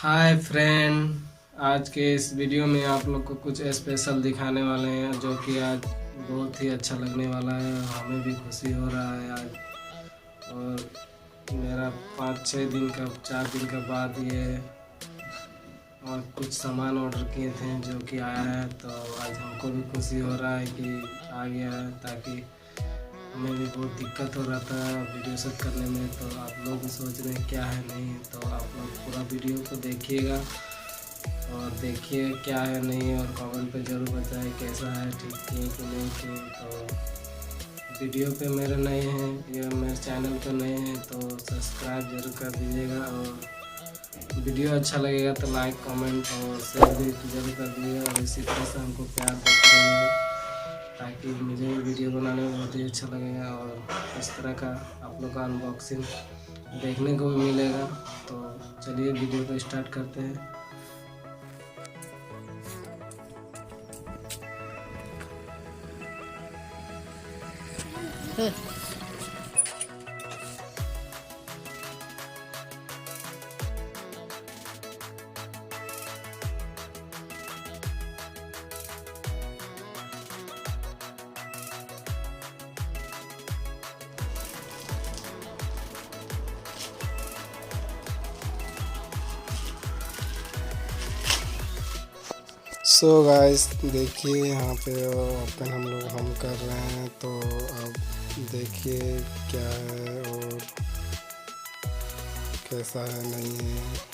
Hi friend, आज के इस वीडियो में आप लोग को कुछ स्पेशल दिखाने वाले हैं जो कि आज बहुत ही अच्छा लगने वाला है। हमें भी खुशी हो रहा है आज। और मेरा 5-6 दिन का 4 दिन के बाद ये और कुछ सामान ऑर्डर किए थे जो कि आया है, तो आज हमको भी खुशी हो रहा है कि आ गया है। ताकि हमें भी बहुत दिक्कत हो रहा था वीडियो शूट करने में, तो आप लोग भी सोच रहे हैं क्या है नहीं है, तो आप लोग पूरा वीडियो को देखिएगा और देखिए क्या है नहीं है, और कमेंट पे ज़रूर बताएं कैसा है, ठीक है कि नहीं है। तो वीडियो पे मेरे नए हैं या मेरे चैनल पे नए हैं तो सब्सक्राइब जरूर कर दीजिएगा, और वीडियो अच्छा लगेगा तो लाइक कमेंट और शेयर भी जरूर कर दीजिएगा, और इसी तरह से हमको प्यार देते रहिएगा ताकि मुझे भी वीडियो बनाने में बहुत ही अच्छा लगेगा और इस तरह का आप लोग का अनबॉक्सिंग देखने को भी मिलेगा। तो चलिए वीडियो को स्टार्ट करते हैं। सो गाइस देखिए यहाँ पे ओपन हम कर रहे हैं, तो अब देखिए क्या है और कैसा है नहीं है।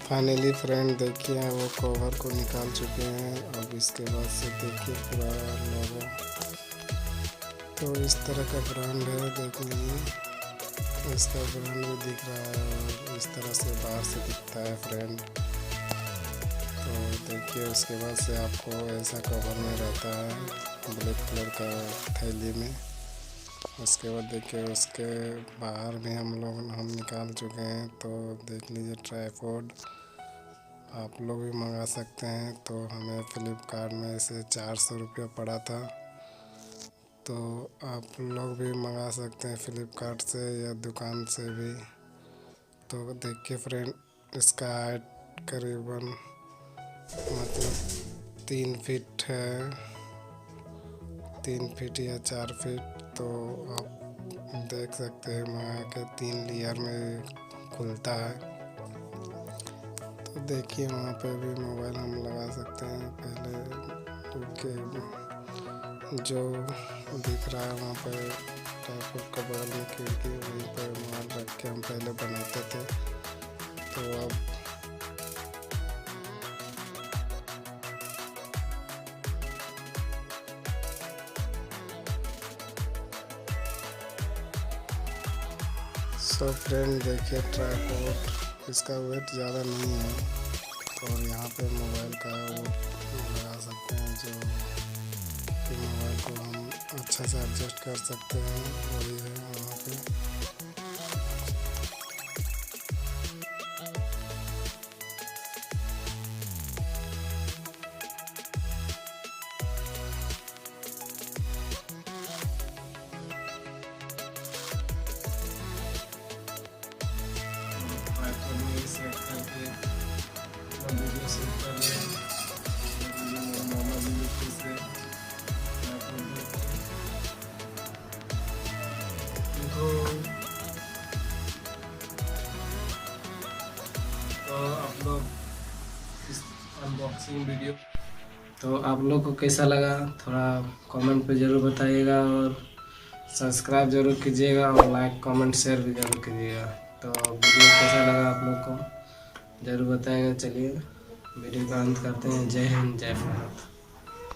फाइनली फ्रेंड देखिए वो कवर को निकाल चुके हैं। अब इसके बाद से देखिए पूरा लोगो, तो इस तरह का ब्रांड है, देख लीजिए इसका ब्रांड भी दिख रहा है और इस तरह से बाहर से दिखता है फ्रेंड। तो देखिए उसके बाद से आपको ऐसा कवर में रहता है ब्लैक कलर का थैली में। उसके बाद देखिए उसके बाहर भी हम निकाल चुके हैं। तो देख लीजिए ट्राइपॉड आप लोग भी मंगा सकते हैं। तो हमें फ्लिपकार्ट में इसे 400 रुपया पड़ा था, तो आप लोग भी मंगा सकते हैं फ्लिपकार्ट से या दुकान से भी। तो देखिए फ्रेंड इसका हाइट करीबन मतलब 3 फीट है, 3 फीट या 4 फीट। तो आप देख सकते हैं मंगा के 3 लेयर में खुलता है। तो देखिए वहाँ पे भी मोबाइल हम लगा सकते हैं। पहले के जो दिख रहा है वहाँ पे ट्राइपॉड का बगल में खिड़की, वहीं पर मोबाइल रख के हम पहले बनाते थे। तो अब सो फ्रेंड देखिए ट्राइपॉड, इसका वेट ज़्यादा नहीं है, और यहाँ पे मोबाइल का वो लगा सकते हैं जो कि मोबाइल को हम अच्छा से एडजस्ट कर सकते हैं, वही है वहाँ पे। सेट करके वीडियो शूट कर रहे हैं तो आप लोग इस अनबॉक्सिंग वीडियो तो आप लोग को कैसा लगा थोड़ा कमेंट पे ज़रूर बताइएगा, और सब्सक्राइब जरूर कीजिएगा और लाइक कमेंट शेयर भी जरूर कीजिएगा। तो वीडियो कैसा लगा आप लोग को ज़रूर बताइएगा। चलिए वीडियो का अंत करते हैं। जय हिंद, जय भारत।